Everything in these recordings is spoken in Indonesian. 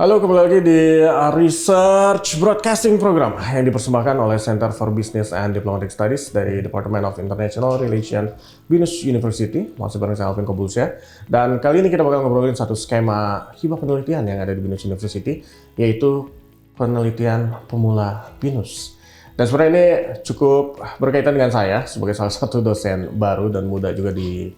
Halo, kembali lagi di Research Broadcasting Program yang dipersembahkan oleh Center for Business and Diplomatic Studies dari Department of International Relations BINUS University. Masih bareng saya Alvin Kobulsyah. Dan kali ini kita bakal ngobrolin satu skema hibah penelitian yang ada di BINUS University, yaitu penelitian pemula BINUS. Dan sebenarnya ini cukup berkaitan dengan saya sebagai salah satu dosen baru dan muda juga di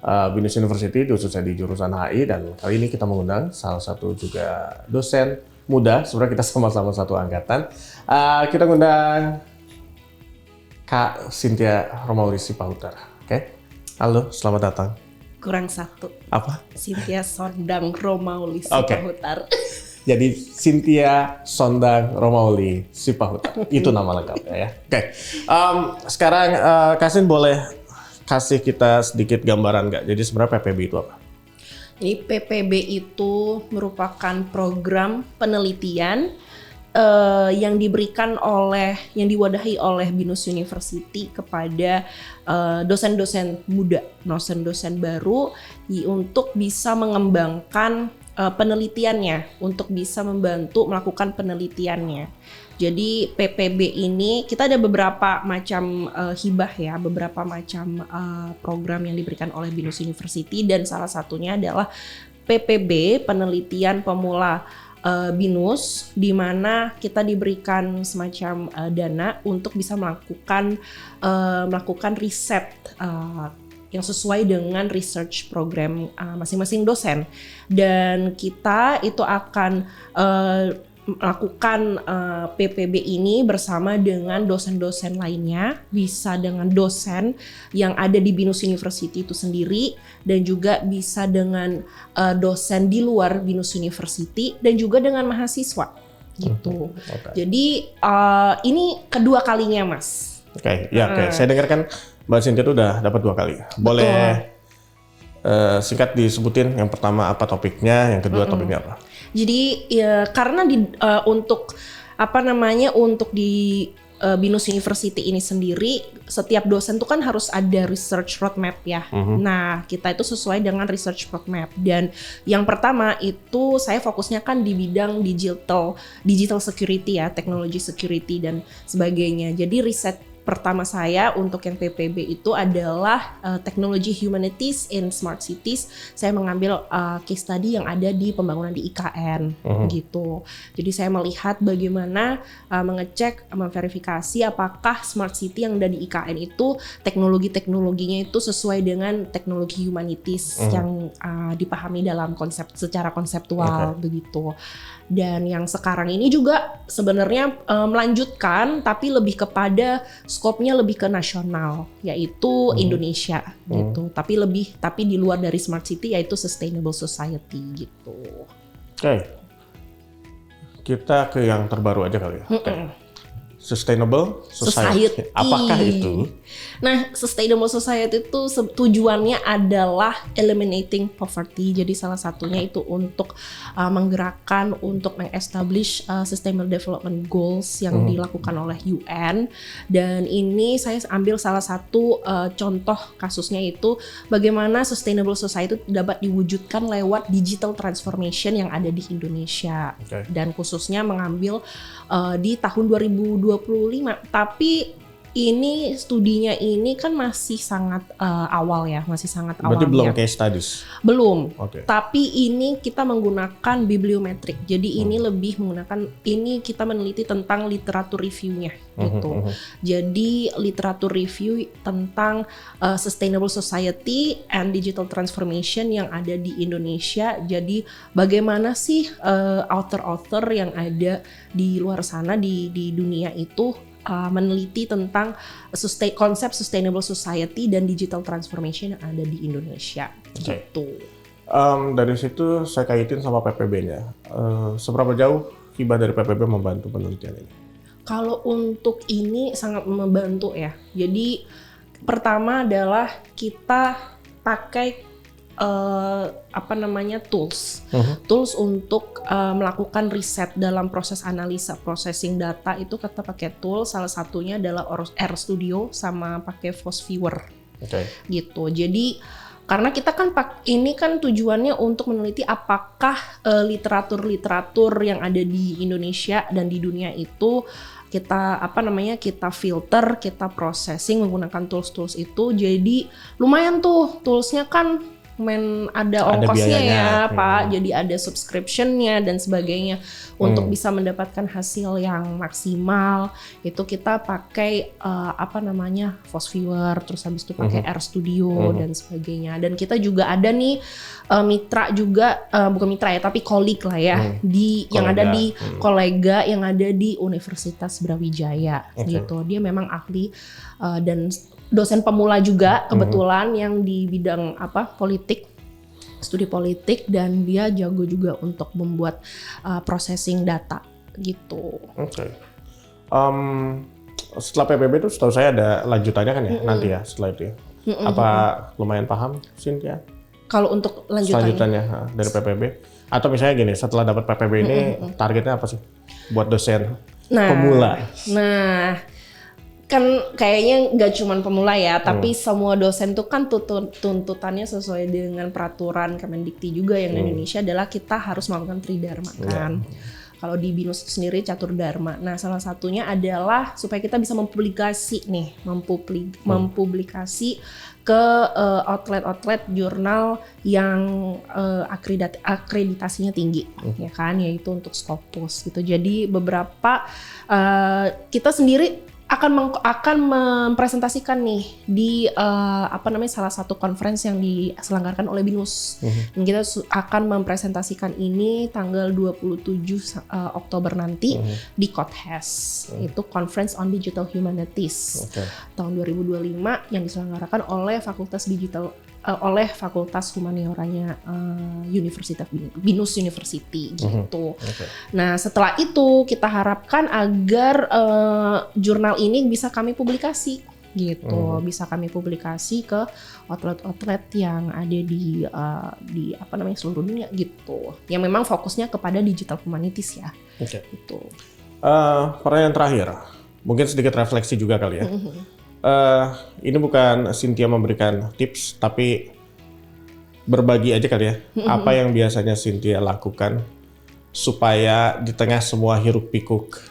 BINUS University, khususnya di jurusan HI, dan kali ini kita mengundang salah satu juga dosen muda, sebenarnya kita sama-sama satu angkatan. Kita mengundang Kak Cynthia Romauli Sipahutar. Oke. Halo, selamat datang. Kurang satu. Apa? Cynthia Sondang Romauli Sipahutar. Jadi Cynthia Sondang Romauli Sipahutar. Itu nama lengkapnya ya. Oke. Sekarang Kak Cyn boleh kasih kita sedikit gambaran nggak? Jadi sebenarnya PPB itu apa? Jadi PPB itu merupakan program penelitian yang yang diwadahi oleh BINUS University kepada dosen-dosen muda, dosen-dosen baru untuk bisa mengembangkan penelitiannya, untuk bisa membantu melakukan penelitiannya. Jadi PPB ini kita ada beberapa macam hibah ya, beberapa macam program yang diberikan oleh BINUS University, dan salah satunya adalah PPB, penelitian pemula BINUS, di mana kita diberikan semacam dana untuk bisa melakukan riset yang sesuai dengan research program masing-masing dosen, dan kita itu akan melakukan PPB ini bersama dengan dosen-dosen lainnya, bisa dengan dosen yang ada di BINUS University itu sendiri, dan juga bisa dengan dosen di luar BINUS University, dan juga dengan mahasiswa gitu. Okay. Jadi ini kedua kalinya, Mas. Oke. Saya dengar kan Mbak Cynthia itu udah dapat 2 kali. Boleh singkat disebutin yang pertama apa topiknya, yang kedua topiknya apa? Jadi ya, karena untuk di BINUS University ini sendiri, setiap dosen tuh kan harus ada research roadmap ya. Nah, kita itu sesuai dengan research roadmap. Dan yang pertama itu saya fokusnya kan di bidang digital security ya, technology security dan sebagainya. Jadi riset pertama saya untuk yang PPB itu adalah Technology Humanities in Smart Cities. Saya mengambil case study yang ada di pembangunan di IKN gitu. Jadi saya melihat bagaimana mengecek, memverifikasi apakah smart city yang ada di IKN itu teknologinya itu sesuai dengan teknologi humanities yang dipahami dalam secara konseptual begitu. Dan yang sekarang ini juga sebenarnya melanjutkan, tapi lebih kepada skopnya lebih ke nasional, yaitu Indonesia gitu. Tapi di luar dari smart city, yaitu sustainable society gitu. Oke. Kita ke yang terbaru aja kali ya. Sustainable Society. Apakah itu? Nah, Sustainable Society itu tujuannya adalah eliminating poverty. Jadi salah satunya itu untuk menggerakkan, untuk meng-establish Sustainable Development Goals yang dilakukan oleh UN. Dan ini saya ambil salah satu contoh kasusnya itu bagaimana Sustainable Society dapat diwujudkan lewat digital transformation yang ada di Indonesia. Dan khususnya mengambil di tahun 2025. Tapi ini studinya ini kan masih sangat awal ya, masih sangat awal. Berarti belum case studies? Belum. Tapi ini kita menggunakan bibliometrik. Jadi ini lebih menggunakan, ini kita meneliti tentang literatur reviewnya gitu. Jadi literatur review tentang sustainable society and digital transformation yang ada di Indonesia. Jadi bagaimana sih author-author yang ada di luar sana di dunia itu meneliti tentang konsep sustainable society dan digital transformation yang ada di Indonesia gitu. Dari situ saya kaitin sama PPB-nya. Seberapa jauh hibah dari PPB membantu penelitian ini? Kalau untuk ini sangat membantu ya. Jadi pertama adalah kita pakai tools untuk melakukan riset dalam proses analisa, processing data itu kita pakai tool, salah satunya adalah RStudio sama pakai FOSS Viewer gitu. Jadi Karena kita kan ini kan tujuannya untuk meneliti apakah literatur-literatur yang ada di Indonesia dan di dunia itu kita kita filter, kita processing menggunakan tools-tools itu. Jadi lumayan tuh toolsnya kan ada ongkosnya ya Pak, jadi ada subscriptionnya dan sebagainya. Untuk bisa mendapatkan hasil yang maksimal itu kita pakai Fosviewer, terus habis itu pakai RStudio dan sebagainya. Dan kita juga ada nih mitra juga, bukan mitra ya tapi colleague lah ya, yang ada di kolega yang ada di Universitas Brawijaya gitu. Dia memang ahli dan dosen pemula juga kebetulan yang di bidang politik, studi politik, dan dia jago juga untuk membuat processing data gitu. Oke. Setelah PPB itu setahu saya ada lanjutannya kan ya nanti ya setelah itu. Apa lumayan paham Cynthia? Kalau untuk selanjutannya dari PPB, atau misalnya gini, setelah dapat PPB ini targetnya apa sih buat dosen pemula? Nah, kan kayaknya nggak cuma pemula ya, tapi semua dosen tuh kan tuntutannya sesuai dengan peraturan Kemendikti juga yang di Indonesia adalah kita harus melakukan tridharma kan. Kalau di BINUS itu sendiri catur dharma. Nah, salah satunya adalah supaya kita bisa mempublikasi ke outlet-outlet jurnal yang akreditasinya tinggi, ya kan, yaitu untuk Scopus gitu. Jadi beberapa kita sendiri akan mempresentasikan nih di salah satu conference yang diselenggarakan oleh BINUS. Dan kita akan mempresentasikan ini tanggal 27 Oktober nanti di CODHES. Itu Conference on Digital Humanities tahun 2025 yang diselenggarakan oleh Fakultas Humanioranya Universitas BINUS University gitu. Nah, setelah itu kita harapkan agar jurnal ini bisa kami publikasi gitu, bisa kami publikasi ke outlet-outlet yang ada di seluruh dunia gitu. Yang memang fokusnya kepada digital humanities ya. Gitu. Pertanyaan terakhir, mungkin sedikit refleksi juga kali ya. Ini bukan Cynthia memberikan tips, tapi berbagi aja kali ya. Apa yang biasanya Cynthia lakukan supaya di tengah semua hiruk pikuk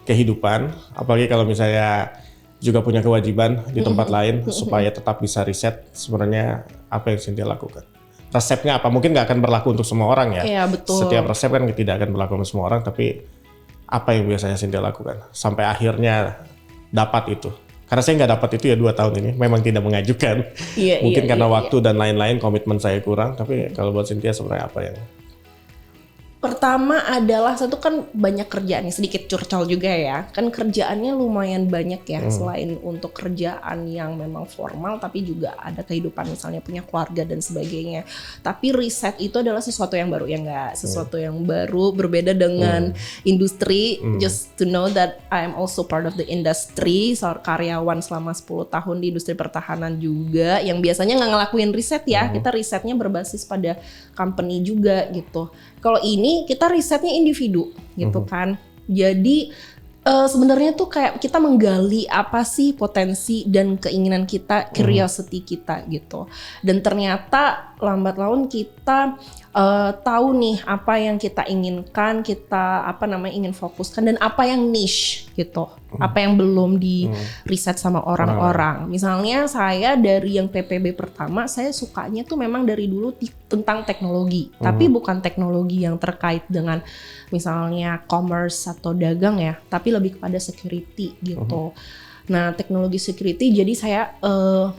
kehidupan, apalagi kalau misalnya juga punya kewajiban di tempat lain, supaya tetap bisa riset, sebenarnya apa yang Cynthia lakukan? Resepnya apa? Mungkin nggak akan berlaku untuk semua orang ya. Iya, betul. Setiap resep kan tidak akan berlaku untuk semua orang, tapi apa yang biasanya Cynthia lakukan sampai akhirnya dapat itu? Karena saya nggak dapat itu ya 2 tahun ini, memang tidak mengajukan. Mungkin karena waktu dan lain-lain, komitmen saya kurang. Tapi kalau buat Cynthia sebenarnya apa yang? Pertama adalah satu kan banyak kerjaannya, sedikit curcol juga ya. Kan kerjaannya lumayan banyak ya, selain untuk kerjaan yang memang formal, tapi juga ada kehidupan misalnya punya keluarga dan sebagainya. Tapi riset itu adalah sesuatu yang baru ya nggak? Sesuatu yang baru, berbeda dengan industri. Just to know that I am also part of the industry, karyawan selama 10 tahun di industri pertahanan juga, yang biasanya nggak ngelakuin riset ya. Kita risetnya berbasis pada company juga gitu. Kalau ini kita risetnya individu gitu kan. Jadi sebenarnya tuh kayak kita menggali apa sih potensi dan keinginan kita, curiosity kita gitu. Dan ternyata lambat laun kita tahu nih apa yang kita inginkan, kita ingin fokuskan, dan apa yang niche gitu. Apa yang belum di riset sama orang-orang. Misalnya saya dari yang PPB pertama, saya sukanya tuh memang dari dulu tentang teknologi. Tapi bukan teknologi yang terkait dengan misalnya commerce atau dagang ya, tapi lebih kepada security gitu. Nah, teknologi security, jadi saya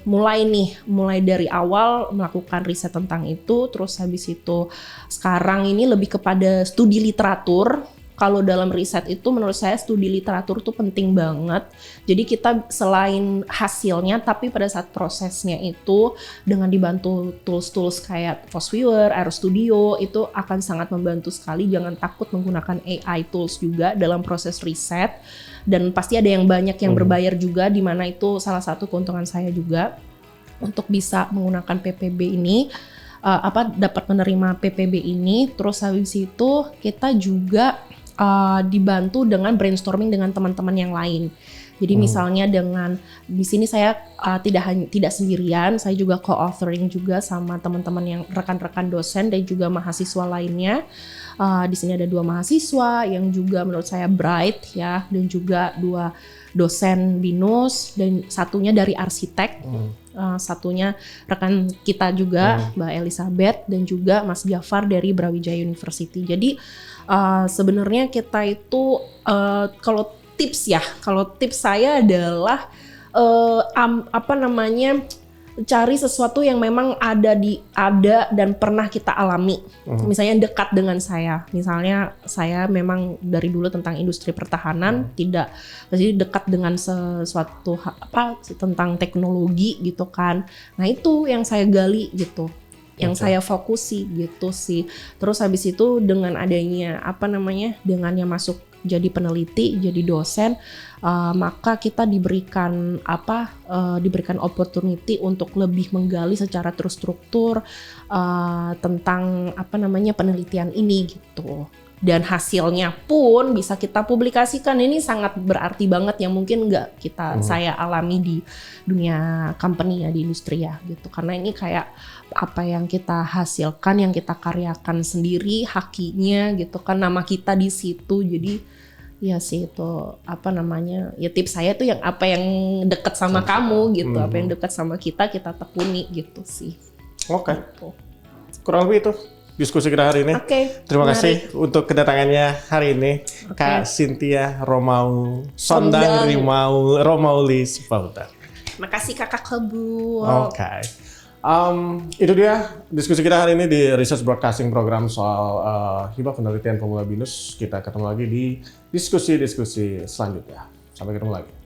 mulai dari awal melakukan riset tentang itu, terus habis itu sekarang ini lebih kepada studi literatur. Kalau dalam riset itu menurut saya studi literatur tuh penting banget. Jadi kita selain hasilnya, tapi pada saat prosesnya itu dengan dibantu tools-tools kayak Fosviewer, RStudio itu akan sangat membantu sekali. Jangan takut menggunakan AI tools juga dalam proses riset. Dan pasti ada yang banyak yang berbayar juga, di mana itu salah satu keuntungan saya juga untuk bisa menggunakan PPB ini, dapat menerima PPB ini. Terus habis itu kita juga dibantu dengan brainstorming dengan teman-teman yang lain. Jadi misalnya dengan di sini saya tidak sendirian, saya juga co-authoring juga sama teman-teman yang rekan-rekan dosen dan juga mahasiswa lainnya. Di sini ada 2 mahasiswa yang juga menurut saya bright ya, dan juga 2 dosen BINUS dan satunya dari arsitek. Satunya rekan kita juga Mbak Elizabeth dan juga Mas Jafar dari Brawijaya University. Jadi sebenarnya kita itu kalau tips saya adalah cari sesuatu yang memang ada dan pernah kita alami. Misalnya dekat dengan saya. Misalnya saya memang dari dulu tentang industri pertahanan, jadi dekat dengan sesuatu tentang teknologi gitu kan. Nah, itu yang saya gali gitu. Yang saya fokusi gitu sih. Terus habis itu dengan adanya dengannya masuk jadi peneliti, jadi dosen, maka kita diberikan opportunity untuk lebih menggali secara terstruktur tentang penelitian ini gitu. Dan hasilnya pun bisa kita publikasikan. Ini sangat berarti banget yang mungkin nggak saya alami di dunia company ya, di industri ya gitu. Karena ini kayak apa yang kita hasilkan, yang kita karyakan sendiri, hakinya gitu kan, nama kita di situ. Jadi ya sih itu ya tips saya tuh yang dekat sama kamu gitu, apa yang dekat sama kita tekuni gitu sih. Oke. Gitu. Kurang lebih itu diskusi kita hari ini. Terima kasih untuk kedatangannya hari ini, Kak Cynthia Sondang Romauli Sipautan. Makasih Kakak Kebul. Itu dia diskusi kita hari ini di Research Broadcasting Program soal hibah penelitian pemula BINUS. Kita ketemu lagi di diskusi-diskusi selanjutnya. Sampai ketemu lagi.